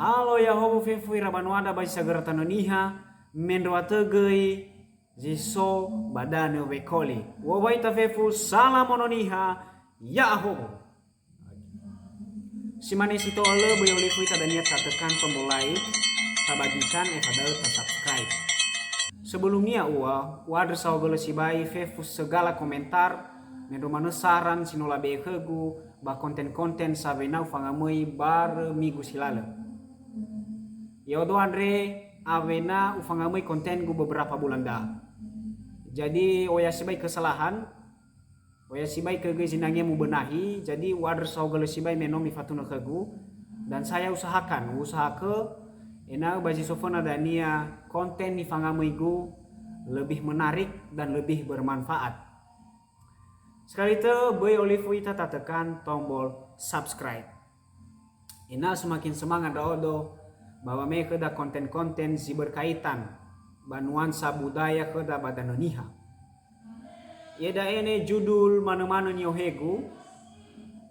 Halo ya hobo fefu irabanuada bai sagara tanoniha mendoa tegei jiso badane wekoli. Wabaita fefu salamononiha ya hobo. Simane sito ole boyo lifu ita daniat tekan tombol like, tabagikan padahal subscribe. Sebelumnya wadr saugole sibai fefu segala komentar mendomane saran sinola behegu ba konten-konten sabenau fangamui bar minggu silale. Yodo Andre avena ufangamui konten gu beberapa bulan dah. Jadi oya sibai kesalahan, oya sibai kege zinangnya mu benahi. Jadi wadr saugole sibai menomi fatuna kegu dan saya usaha ke ena baji sofona dania konten ni fangamui gu lebih menarik dan lebih bermanfaat. Sekali itu boy olive ita tekan tombol subscribe. Ina semakin semangat dodo bahwa mereka ada konten-konten si berkaitan nuansa budaya ke da badanoniha. Yeda ene judul mana-mana nyohegu,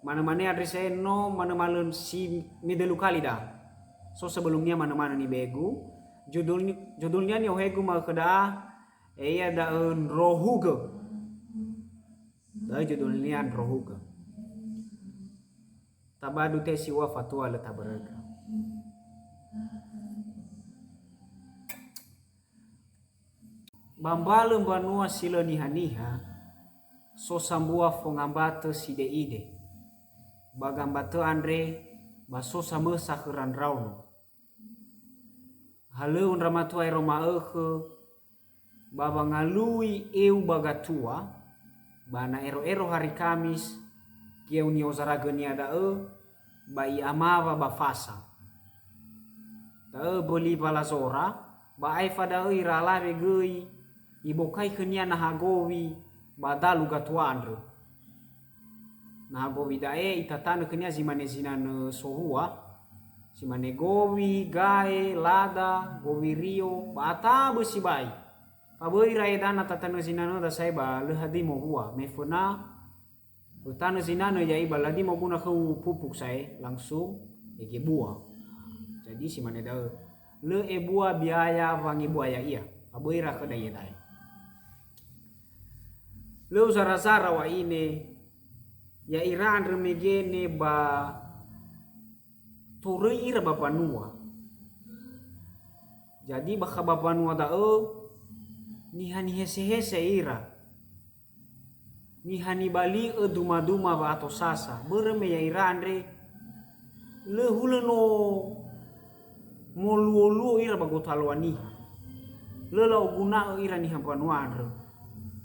mana-mana adreseno, mana-mana si midelu kali dah. So sebelumnya mana-mana ni begu, judulnya nyohegu mah keda iya da rohuge. Da judulnya rohuge. Tabadu te siwa fatwa le tabarega. Bambalem banua sila niha-niha so sambua fongambate side ide. Bagambate Andre baso sama sakeran rauno. Haleun ramatua roma baba ngalui eu bagatua bana ero hari Kamis kieu ni ozarageni ada bai amava bafasa. Ta boli balazora ba ai fada irala begei ibokai kenia nahagowi badalu gatuandro nahagowi dae itatana kenia zimane zinan sohua simane gowi gae lada gowi rio bata besibai paboi raedana tatana zinano da sai ba lehadi mo hua mefuna utana zinano yai baladi mo guna ke pupuk sai langsung ege buah. Jadi simane da le ebua biaya wangi buaya iya paboi ra kedai dai. Leu zara-zara wa ine ya iran remegene ba tore ira bapanua. Jadi baka bapanua da nihani hese-hese ira. Nihani bali duma-duma ba atau sasa. Bereme ya iran re le huleno moluolu ira bagotalwaniha. Le lau guna ira niha panua andre.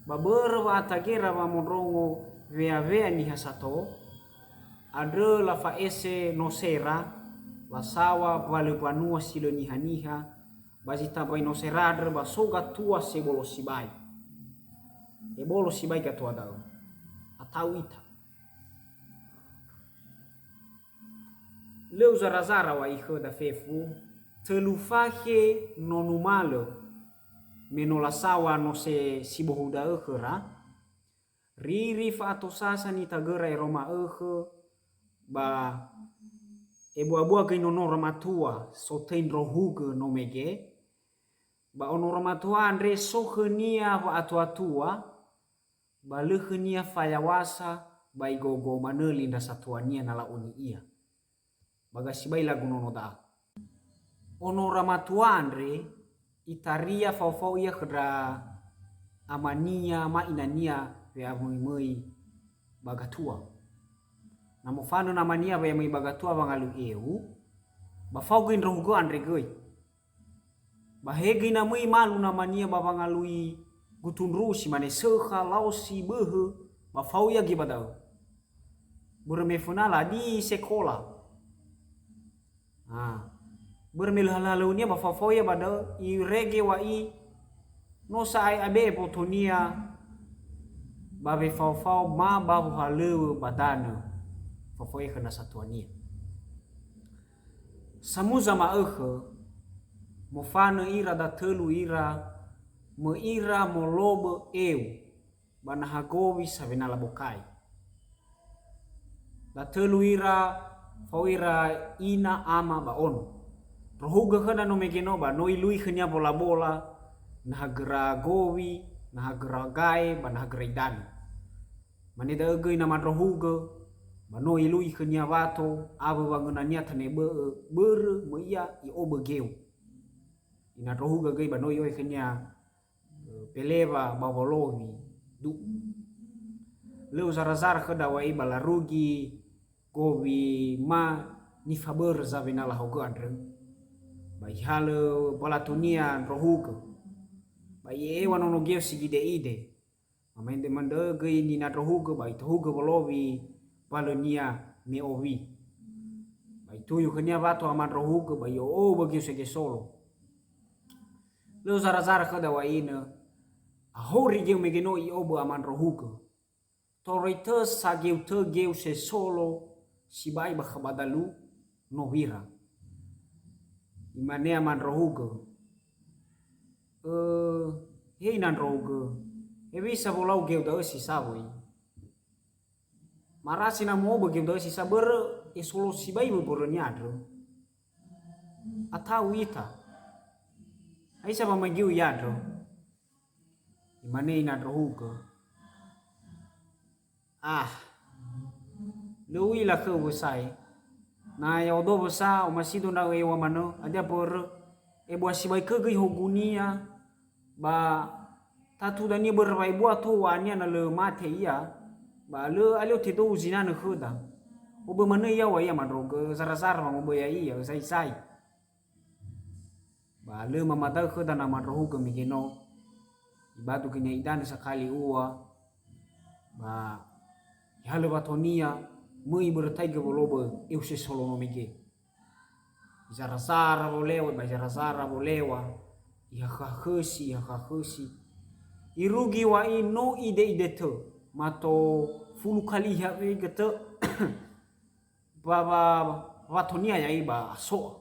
Babere wa atagera wa monrongo vea ni hasato adre la faese nosera basawa vale panua silo niha bazita bai nosera adre basoga tua sebolo sibai ebolo sibai gatua dal atau ita leu zara wa iho da fefu telufahe nonumalo menola sawa no se sibohuda ekhera riri fa ato sasa ni tagera roma ba ebu-abu ke nono ramatua sotein rohuge no mege ba ono ramatua andre sohenia wa atua ba lehenia fayawasa ba igogo maneli nda satuania nala uni ia baga sibai lagu nono da ono ramatua andre itaria fau ia kedra amania ma inania vea mui bagatua namo fano namania vea mui bagatua bangalu eu ba fau gin rohugo andre goi ba hegi namui malu namania ba bangalui gutun rusi mane seha lausi behe ba fau ia gibadau burmefunala di sekolah bermil halalaunya ba fafoya bada i rege wa i no sai abe potonia ba be fafau ma ba halau badana fafoya kena satuania samuza ma mofana ira da telu ira mo ira molobo eu bana hagowi sabenala bokai da telu ira fawira ina ama ba ono rohuga kada no megeno ba no ilui khanya bola-bola nah gera gowi nah gera gae ba nah gera idani mane da gei na man rohuga ba no ilui khanya wato aba banguna nia thane ber mo ia I oba geu ina rohuga gei ba no yoi khanya peleva ba volovi du leu zara-zara kada wai bala rugi gowi ma ni faber za venala hoga andreng bai halo balatunia rohuga bai ewa no geu sigide ide mamende mande gei ni na rohuga bai tohuga bolovi balonia me ovi bai tuyu khania watu aman rohuga bai o bagi sege solo leu zara-zara kada wai ina ahori geu megeno I obo aman rohuga torite sa geu se solo si bai ba khabadalu no vira imane aman rohuga hei nan rohuga e bisa bolau geu da si saboi marasi na mo geu da si saber e solo si bai bo nyadro atau ita ai sama magiu yadro imane ina rohuga lui la khâu sai na yo do bosa o masido na e wa mano adia por e bo si bai ke gei hogunia ba tatu dani berbai buat tu wania na le mate ia ba le alio te do uzina na khuda o be mana ia wa ia madroga zara-zara ma bo ya ia sai ba le mama da khuda na madroga migeno ibadu kenya idan sakali uwa ba halo batonia mui bertai ge bolobo eu se solo no mige zara-zara bolewa ba zara-zara bolewa ya khakhsi irugi wa ino ide te mato fulu kali ya gete baba watonia ya iba so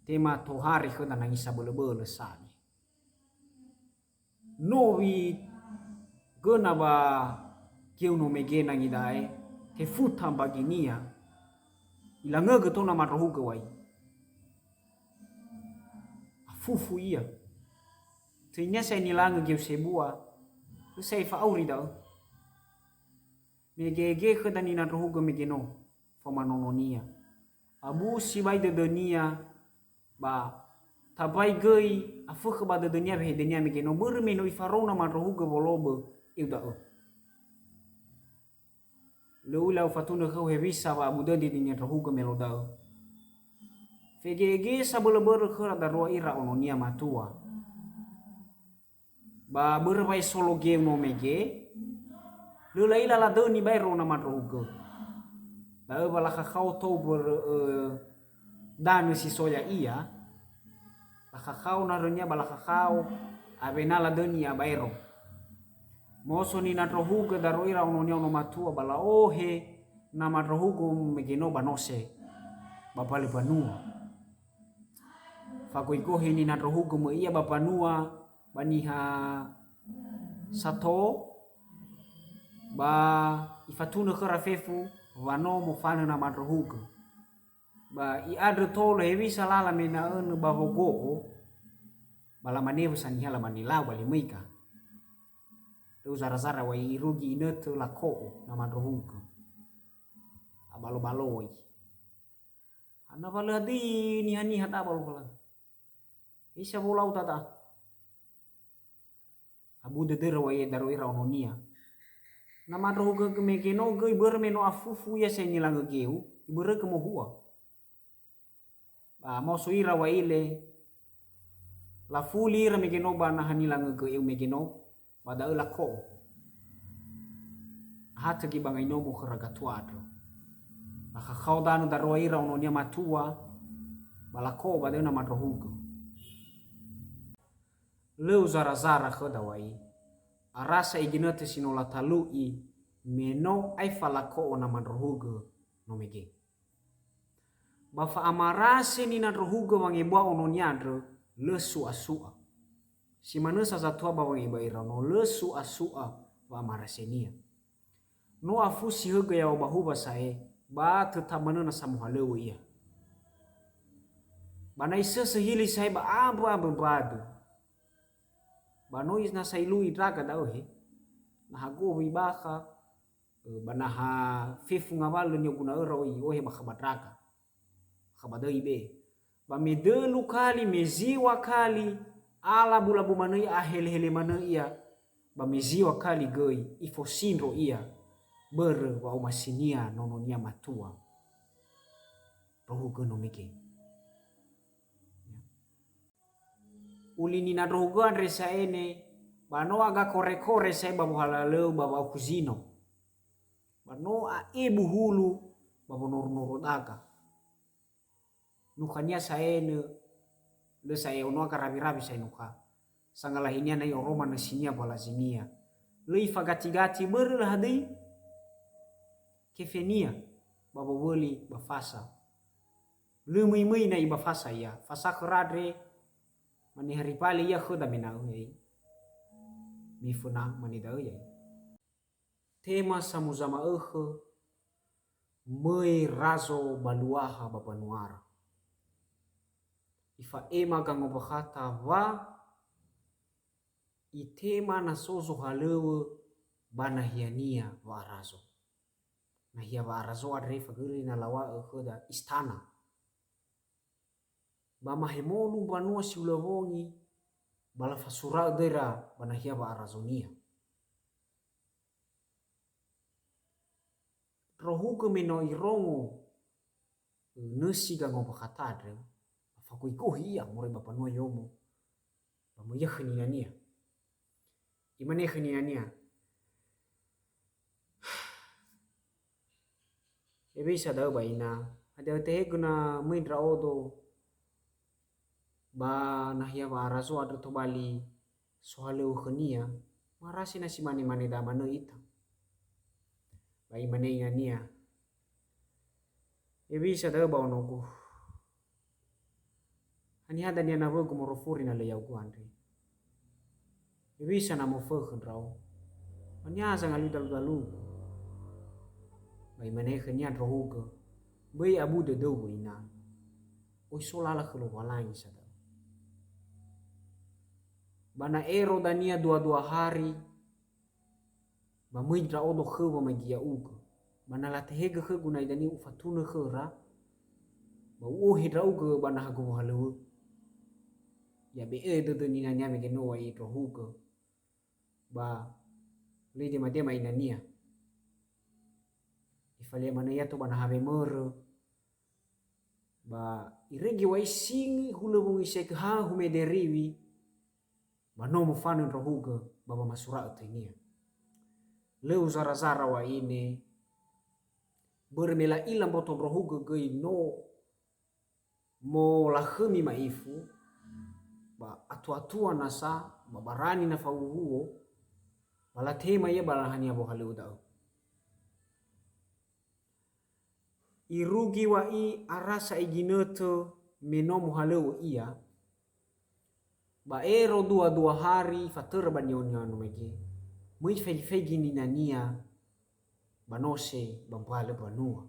tema to hari khona nangisa bole-bole sani novi gona ba kiu no mege nangidai te futa baginia ilanga geto na marohuga wai afufu ia tinya sai nilanga geu sebua sai fa auri da mege khadani na rohuga megeno famanononia abu si bai de dunia ba tabai gei afu khaba de dunia be dunia megeno bermeno ifarona man rohuga bolobo euda Leula fatuna kau hebisa ba buda di dunia rohuga melodao fegege sabele khara darwa ira ononia matua ba berbai solo game no mege lula ila la doni bai rona man rohuga ba bala khau to ber danu si soya ia la khau na ronya bala khau abenala doni ya bairo moso ni na rohuga daroira ononia no matua bala ohe na man rohuga megeno banose bapali panua fakoi kohe ni na rohuga mo ia bapanua baniha sato ba ifatuna khara fefu wano mo fana na man rohuga ba I adre tolo hewi salala mena enu bahogo bala manevu sanihala manila bali meika tu zara-zara wa irugi inetu lako na man rohuga abalo-baloi ana bala di ni hata balo bala isa bolau tata abu de wa daro ira ononia na man rohuga gemegeno ge bermeno afufu ya senilanga geu ibere kemo hua ba mo suira wa ile la fuli ra megeno bana hanilanga ge eu megeno pada lako hata ki bangai no mo kharaga tuadro aka khaudanu darwa ira ononia matua balako bada na man rohuga leu zara-zara khadawai arasa iginate sinola talui meno ai falako na man rohuga no mege bafa amarase ni na rohuga wangebwa ononia dro lesu asua si manusia satu apa wangi baira no lesu asua wa marasenia no afu si hega ya bahu basae ba tetap manana samu halewu ia Banai sesehili sai ba abu badu. Banoi na sai lui draga dau he. Na hago baka banaha fifu ngawalu ni guna ero ohe bakabadraga. Kabadai be. Ba medelu kali meziwa kali ala bulabu manai ahele manai ia. Ba meziwa kali goi ifo sinro ia. Ber wa umasinia nononia matua. Rohu gono mike. Ulini na rohu andre sa ene bano aga kore sa babu halaleu babu kuzino. Bano a ibu hulu babu noro daga. Nukanya sa ene le sa ono aga rabi sa nuka. Sangalahinia na yoroma na sinia balazinia. Le ifagati ber hadai kefenia babu woli bafasa. Le mui na ibafasa ya. Fasa keradre mani hari pali ya khoda menau yai. Mifuna mani dau yai. Tema samuzama mei razo baluaha babanuara. Ifa ema gango bakata wa itema na sozo halewe bana hiania wa razo. Na hia wa razo adre faguri na lawa khoda istana. Bama hemolu banua siulawongi bala fasura dera banahia ba arazonia. Rohuke meno irongo nesi gango bakatadre fakuikuhi ia more bapanua yomo bamu yakhinania. Imane yakhinania. Ebisa dau baina ada teheguna mindra odo ba nahia ba arazo adre to bali sohaleu khania marasi nasi mane da mane ita. Bai mane ngania. Ebisa dau ba onoku. Ani hada ni na wogu morofuri na leyau ku andre. Ebisa na mo fekhen rau. Ani asa ngalu dalu. Bai mane khania rohuke. Bai abu de dou ina. Oi solala khelo walai sada. Bana ero dania dua hari. Ba muidra odo khewa magia uga. Bana latehega kheguna idani ufatuna khera. Ba uhidra uga bana hago halewe. Ya be edo nina nyame genoa idro huga. Ba lede madema inania. Ifalia mana yato bana habe mere. Ba iregi wa isingi hulewungi sekha humederiwi. Bano mufanu rohuga baba masura utainia. Leu zara wa ine bermela ilam boton rohuga gei no mo lahemi maifu ba atu nasa babarani na fauhuo bala tema ye balahania bohaleu dau. Irugi wa I arasa iginoto menomu haleu ia. Ba ero dua hari fatera banyonya megi. Mui fegi ni nania banose bampale banua.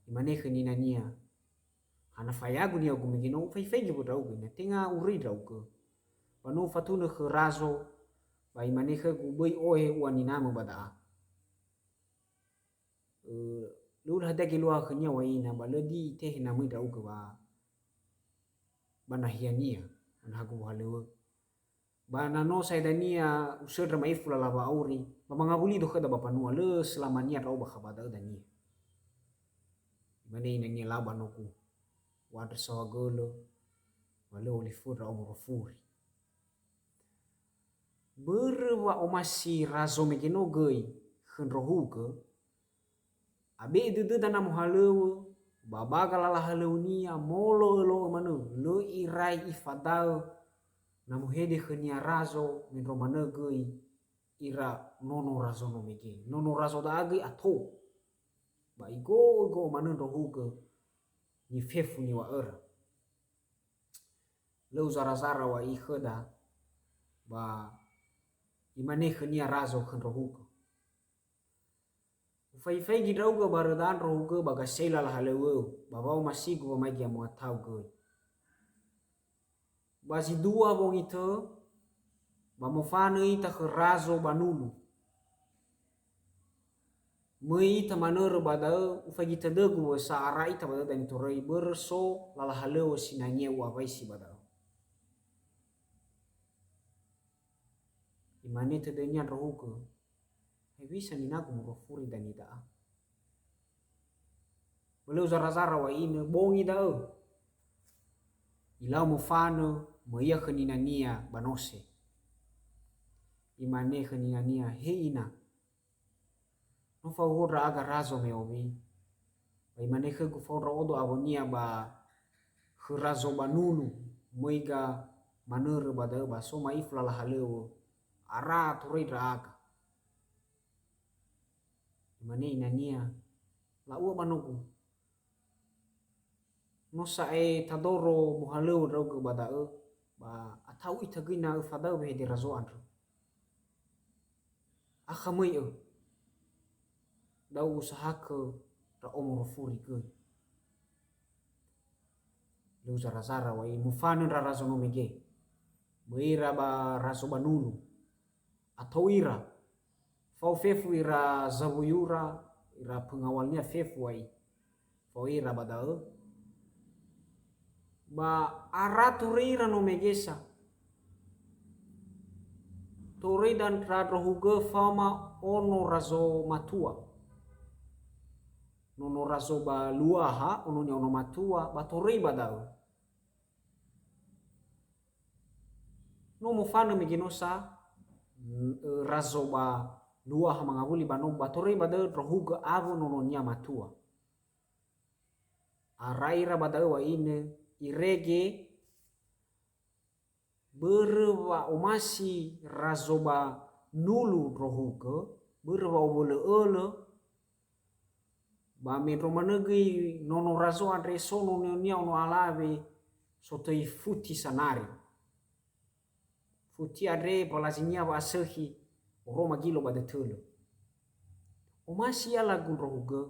Imane ni nania. Hana fayagu ni agu megi no fegi bodau gina tenga uri dauke. Banu fatuna ke razo ba imane gu boi ohe wani nama bada. Lul hadagi lua khanya wa ina ba ledi teh na mui dauke ba. Banahiania hagu halewe. Bana no saidania usedra maifula lava auri. Mamangabuli do kada bapanua le selamania rau bakabada dania. Mane inani laba noku. Wadra sawagolo. Wale olifura omorofuri. Berwa omasi razo megeno gei khenrohuke. Abe dede dana mohalewe. Babaga lala haleunia molo elo manu le irai ifadao namu hede khania razo min romane gei ira nono razo no mege nono razo da agi ato ba igo manu rohuke ni fefu ni wa era leu zara wa ikheda ba imane khania razo khen rohuke Fai gidrau ga baradan rohu ga baga sela la halewo babau masih gua mai dia mau tahu ga basi dua bong itu ba mo fana ita ke razo banulu mai ita manero bada ufai gita degu sa ara ita bada dan torai berso lala halewo sinanya wa vai si bada imane te denya rohu ga bisa ni naku mo furi dan ida beleu zara-zara wa ina bongi da ilau mo fana mo ia khanina nia banose imane khanina nia heina no fa hora aga razo me omi imane khagu fa odo abonia ba khrazo banunu moiga manere bada ba so mai flala haleu ara turai raga imane inania la ua manoku no sae tadoro muhaleu rogo bada ba atau ita gina fada be de razo andro aka mai dau usaha ke ra omoro furi ke lu zara-zara wa mufana ra razo no mege beira ba razo banulu atau ira fau fefu ira zabuyura ira pengawalnya fefu wai fau ira bada ba aratu reira no megesa tore dan radro huge fama ono razo matua nono razo ba luaha ono nya ono matua ba tore badao no mo fana megenosa razo ba luaha mangabuli ba no ba tore badao rohuga avo nono nya matua araira badao wa ine irege berwa omasi razoba nulu rohuke berwa obole ole ba metro manegi nono razo andre sono nia ono alave sotoi futi sanari futi adre palazinya wa sehi roma gilo bade tulu omasi ala gun rohuke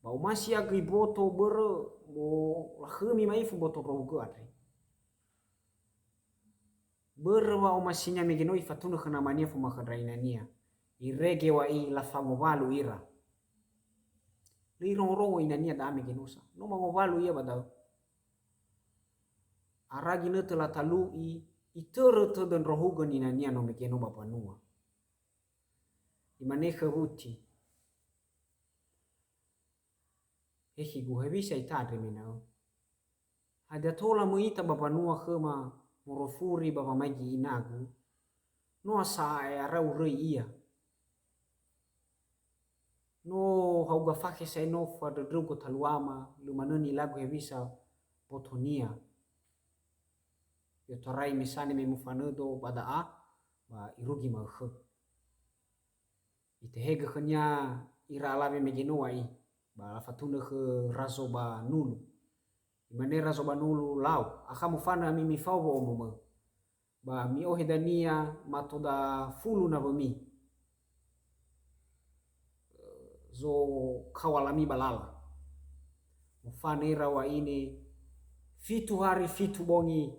ba omasi agi boto bere mo lahemi maifu boto rohuke adre berwa omasinya megeno ifatuna kana mania fu makadraina nia irege wa i la famovalu ira li rongo inania da megenosa no mangovalu ia badal aragi ne tela talu itere te dan rohugan inania no megeno bapanua imane khabuti ehi gu hebisa itadre menao ada tola muita bapanua khema morofuri baba magi inagu no asa ara urei ia no hauga fake sai no fa de drugo taluama lumanani lagu hebisa potonia yo torai misani me mufanedo bada a ba irugi ma khe ite hega khanya ira alabe megeno ai ba fatuna khe razo ba nulu imane razo ba nulu lau aka mufana mi fau bo omo ba mi ohedania matoda fulu na bami zo kawalami balala mufana ira wa ini fitu hari fitu bongi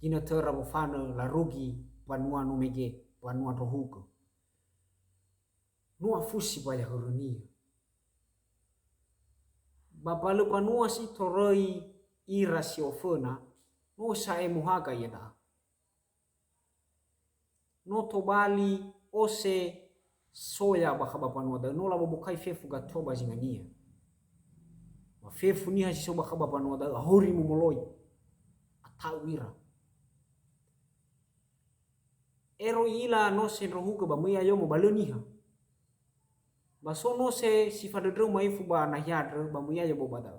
gina tera mufana la rugi panua no mege panua rohuko nua fusi baya hurunia bapalu panua si toroi ira si ofena no sae muhaga yeda no tobali ose soya bakaba panua da no la bobukai fefu gatoba zingania ma fefu ni hasi soba kaba panua da hori mumoloi atau ira ero ila no se rohuga ba muya yo mo baloniha baso no se sifadedro maifu ba nahyadre ba muya yo bobada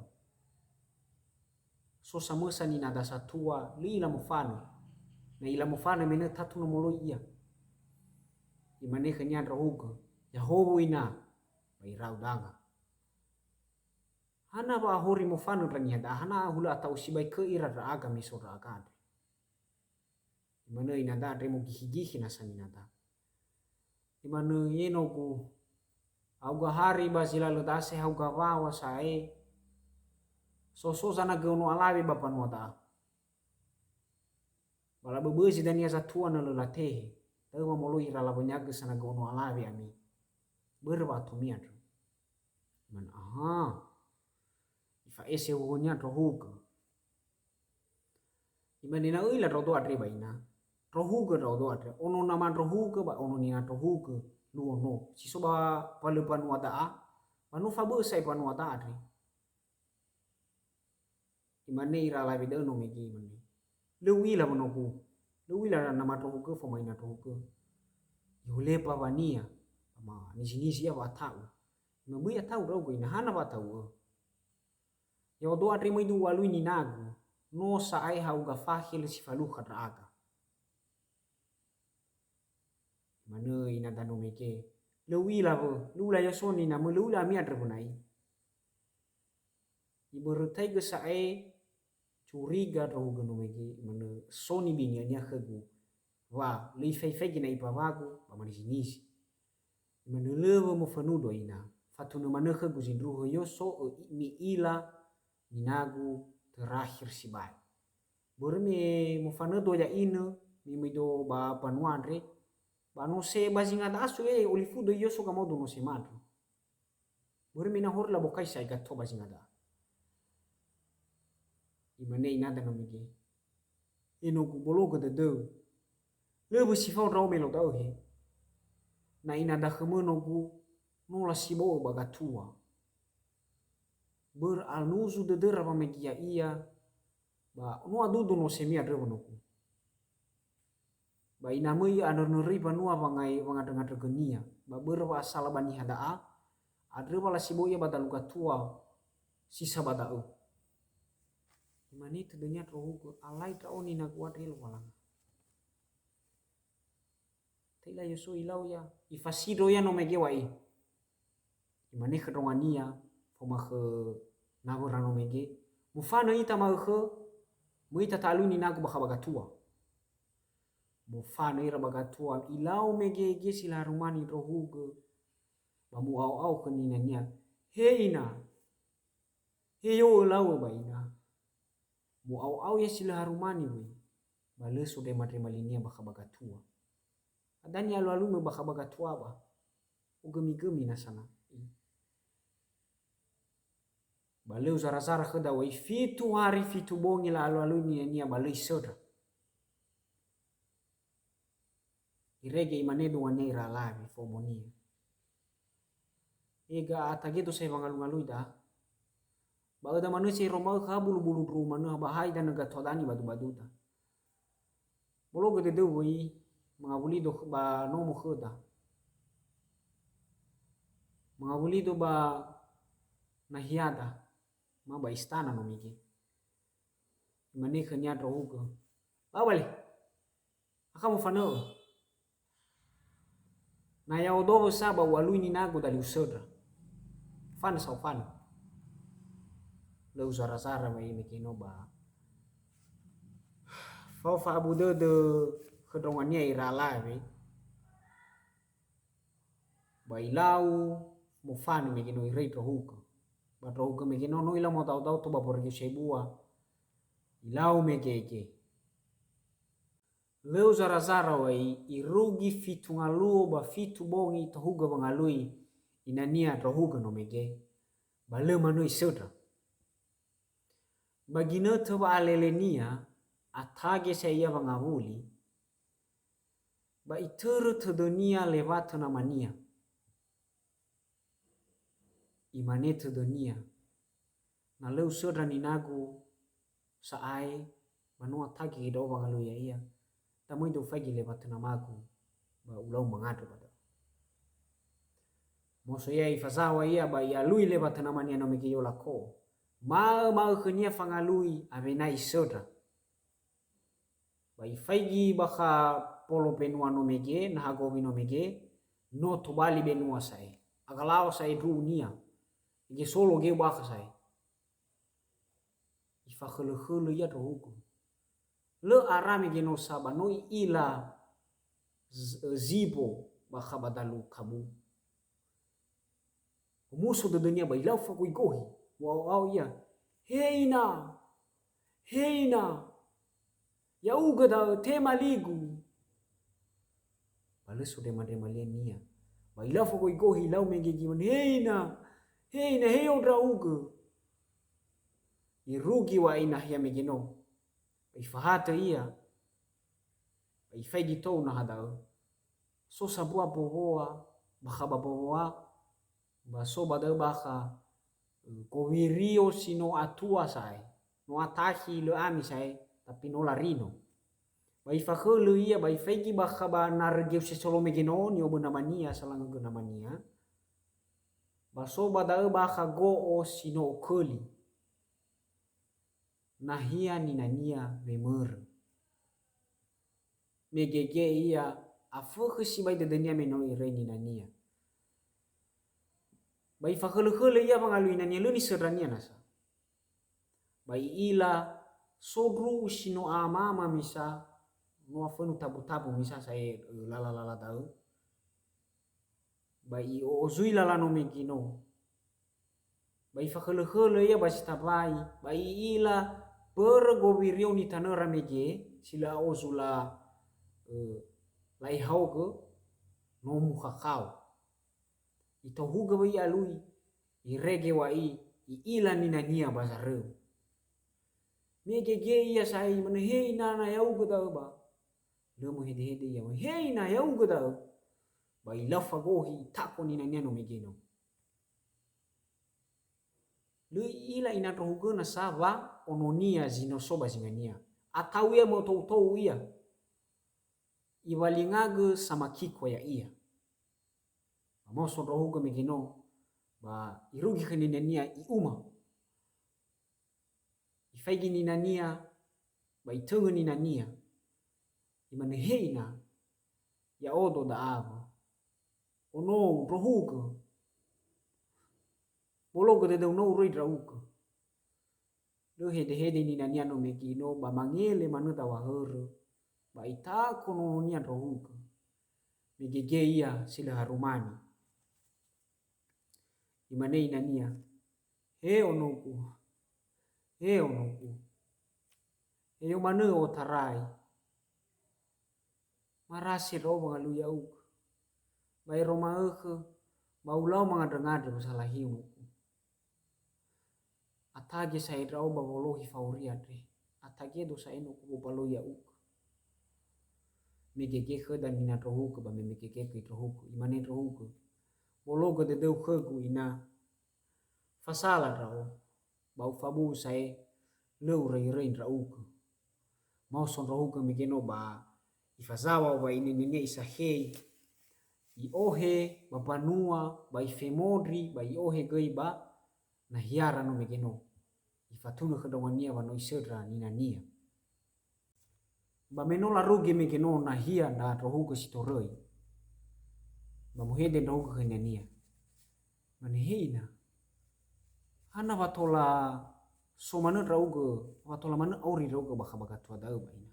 so samusa ni nada satua lila mufano na ila mufano mena tatu no moloi ia imane kanya rohuga ya hobu ina bai raudanga hana ba hori mufano rani hada hana hula atau sibai ke ira raga misora agad imane ina da remo gihi na sanina da imane yeno ku Auga hari basila letase auga wawa sae. So sana gono alawi bapan wata. Bala bebesi dan ia satua na lelatehe. Tahu mamului rala banyaga sana gono alawi ami. Berbatu miat. Man aha. Ifa ese wonya rohuka. Imanina uila rodo atre baina. Rohuka rodo atre. Ono naman rohuka ba ono nina rohuka. Lu ono. Siso ba palupan wata a. Manu fabesai pan wata atre. Imane ira lawi dano megi imane. Lewila manoku. Lewila nama rohuka famaina rohuka. Yulepa bania. Ma nisi ya watau. Mabu ya tau rogo ina hana watau. Ya odo atre mai du walu ni nagu. No sa ai hau ga fahil si faluha raga. Mana ina dano meke. Lewila bo. Lula ya soni na melula mi atre bunai. Iberutai ge sa ai curiga rogo no meke. Mana soni bini anya khegu. Wa li fai gina ipa wagu. Pamani sinisi. Mana lewa mo fanudo ina. Fatuna mana khegu zindruho yoso mi ila minagu terakhir si bai. Borme mo fanudo ya ina. Mi mido ba panuandre. Ba no se bazingada asu olifudo yoso ka modo no se madro. Borme na horla bokai sai gatto bazingada. Imane inada no mige. Ino ku bologa de do. Lewa si fau rau melo tau he. Na inada khemono ku nola si bo bagatua. Beranuzu de dera pa megia ia. Ba no adudu no se mia drewo noku. Ba ina mui anor-nori banua bangai bangadar genia. Ba berwa asal bani hadaa. Adre wala si boya badalu gatua sisa badau. Imane tedenya rohugo alai ta oni na kuat elo walang. Tila yoso ilau ya ifasido ya no mege wai. Imane kedongania foma ke nagora no mege. Mufana ita ma ke muita talu ni nagu bakabagatua. Mufana ira bagatua ilau mege ge sila rumani rohugo. Bamu au ke ninanya. Heina. Heyo lau baina. Mu au ya sila harumani we. Baleso de matre malinia bakabagatua. Adani alu-alu me bakabagatua ba. Ugemi-gemi na sana. Baleu zara-zara kheda wai fitu hari fitu bongi la alu-alu nia balei soda. Irege imane do wane ralavi fomonia. Ega atageto sai bangalu-ngalu ida. Ba ada manusia romau ka bulu-bulu rumah na bahai dan naga todani badu-badu ta. Bolo gede do wai mangabuli do ba nomo kheda. Mangabuli do ba nahiada. Ma ba istana no migi. Imane khanya rohugo. Ba bale. Akamu fano. Na ya odo saba walu ni nagu dali usodra. Fan sa fan. Lau zara-zara mai mekino ba. Fau fa abu de kedongannya irala we. Ba ilau mo fan mekino irei rohugo. Ba rohugo mekino no ilau mo tau-tau to ba porgi sebua. Ilau mekeke. Leu zara-zara wai irugi fitu ngaluo ba fitu bongi tohuga bangalui inania rohuga no mege. Ba leu manui sodra. Bagina toba alelenia atage saya bangavuli. Ba ituru tedonia lewat namania. Imane tedonia. Na leu sodra ninagu saai manua tagi do bangalui ya iya. Tamu itu fagi lewat namaku. Ba ulau mangadu pada. Moso ya ifasawa iya ba ya lui lewat namania no mege yola ko. Mau khenia fangalui avena isodra. Ba ifagi baka polo benua no mege na hagobi no mege no tobali benua sai. Agalao sai dunia. Ige solo ge baka sai. Ifa khulu ya rohugo. Le arame geno saba no ila zibo bakabadalu kabu. Musuh de dunia bai lau fa kui gohi. Wow iya. Heina. Heina. Ya uga da tema ligu. Balas sudah madema nia. Bai lau fa kui gohi lau megegi man heina. Heina heo dra uga. Irugi wa ina ya megino. Bai fahata iya. Bai fai gitu na hada. So sabua bohoa. Baka baboa. Baso bada baka. Kowirio sino atua sai. No atahi le ami sai. Tapi no larino. Bai fakhulu iya bai fegi baka ba nargeu se solo megino ni obo namania salang go namania. Baso bada baka go o sino kuli. Nahia ni nania vemer. Megege iya afu si bai de denia meno ire ni nania. Bai fakhulu iya mangalu nania lu ni serania nasa. Bai ila sodru sino ama misa no afunu tabu misa saya lala tahu. Bai o zui lala no megino. Bai fakhulu iya basi tabai. Bai ila per gobirio ni tanera mege sila ozula lai hau ke no muka kau. Ito huga bai alui. Irege wa i ila ni nania bazareu. Megege iya sai mana hei nana yau gada ba. Lemu hede ya hei na yau gada. Bai lafa gohi tako ni nania no megeno. Lu ila ina rohuga na sava ononia zino soba zingania. Atau ia mau tau iya. Iwalingaga sama kiko ya iya. Mau son rohuga megeno. Ba irugi kani nania i uma. Ifagi ni nania. Ba itunga ni nania. Imane heina. Ya odo da ava. Ono rohuga. Bologa de deu no roi rauka. Lo hede ni nania no megino. Ba mangele manu tawa huru. Ba itako no nian rohuga. Megege iya sila harumani. Imane nania. He onoku. He onoku. He manu o tarai. Marasi ro bangalu ya uka. Bai roma eke. Baulau mangada-ngada masalah hiu. Atage saya rau bawolohi fauriadre. Atage dosa eno ku balo ya uka. Megege dan ina rohuka ba megege ke rohuka. Imane rohuka. Bologa de deu khegu ina. Fasala rau. Bau fabu saya leu rei rauka. Mau son rohuka megeno ba ifazawa ba ini isahei. I ohe babanua ba ifemodri ba i ohe gei ba na hiara no megeno. Ifatunu kedawania ba no isedra ninania. Ba menola rugi megeno na hia na rohuga sitoroi. Ba muhede rohuga kenyania. Manehina. Hana watola somana rauga watola mana auri rauga baka tua dau ba ina.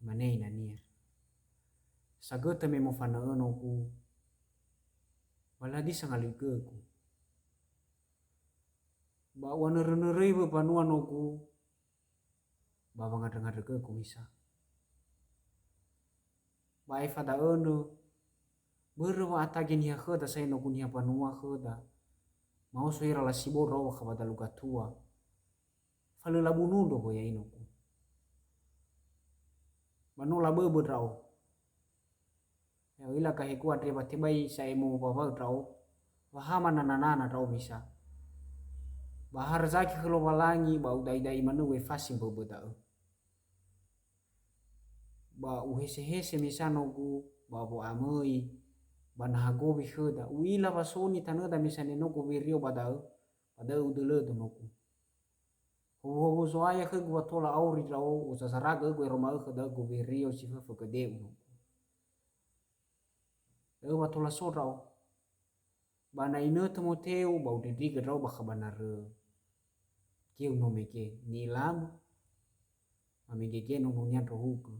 Manehina nia. Sagota me mo fana ono ku. Baladi sangali ku. Ba wana renere ba panua no ku. Ba ngada-ngada ku misa. Ba fada ono. Berwa atage ni hakada sai no kunia panua khada. Mau soira la siboro wa kabada luga tua. Falu labu nudo ko ya ino ku. Manola bebe rau. Ya ila kahe kuat reba tebai saya mau bawa rau. Wahama nana rau misa. Bahar zaki kalau walangi ba udai manu we fasim bebe tau. Ba uhese misano ku ba bo amoi. Ba nahagobi kheda. Uila basoni tanada misane no ku virio badau. Badau dele do no ku. Ho zoaya ke gua tola auri rau usasaraga gue roma kheda ku virio sifa fukade no. Ewa tola sorau. Bana ino temoteu bau dediga rau baka banar kiu no meke ni lam amegege no nyan rohuku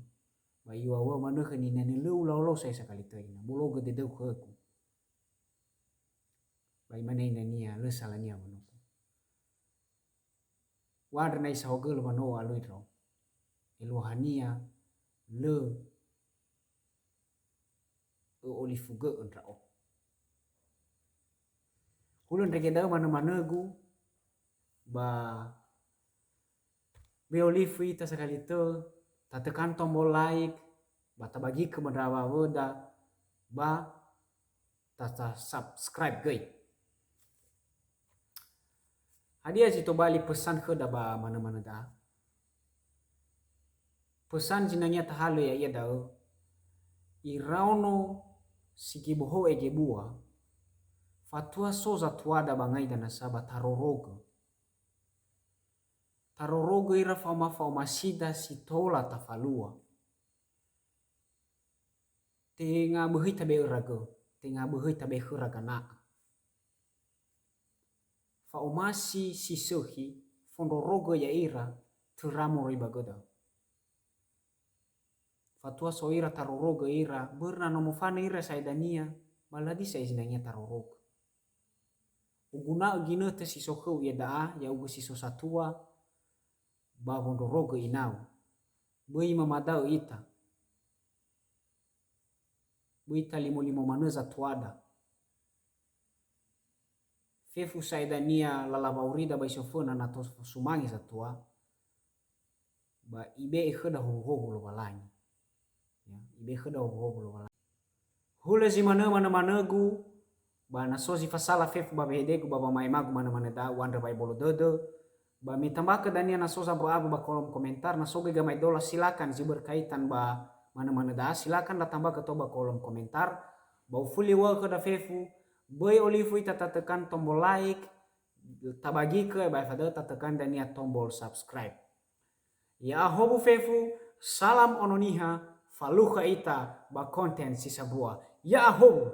ba iwa manu khani nani lu lau saya sekali to ina bologa de deu khaku bai mana nia le salania mano wadra nai sahogel mano aluidro elohania le olifuge entrao hulun regeda mana gu ba beolifu ita sekali te ta tekan tombol like ba ta bagi ke mendrawa woda ba ta subscribe gai hadia jito bali pesan ke da ba mana da pesan jinanya ta halo ya da irauno sigi boho ege bua fatua soza tuada bangai dana saba tarorogo ira fauma sida si tola tafalua tenga behi tabe urago tenga behi tabe huragana faumasi si sohi fondorogo ya ira teramo ribagoda fatua so ira tarorogo ira berna nomofana ira saidania maladi sa izinanya tarorogo uguna gina te si sohu ya daa ya ugu si satua ba fondorogo inau bui mamadau ita buita limo maneza tuada fefu saidania lalabaurida bai sofona na tos sumangi satua ba ibe kheda ho lo balani ya ibe kheda ho lo balani hula zimana mana gu ba na sozi fasala fefu ba behedegu ba mai magu mana da wandra bai bolo dodo ba mitambah ke dania na soza bro abu ba kolom komentar na soge gamai dola silakan zi berkaitan ba mana da silakan da tambah ke toba kolom komentar ba ufuli wa ke da fefu boy olivu ita tekan tombol like tabagi ke ba fada tekan dania tombol subscribe ya hobu fefu salam ononiha faluha ita ba konten sisa bua ya hobu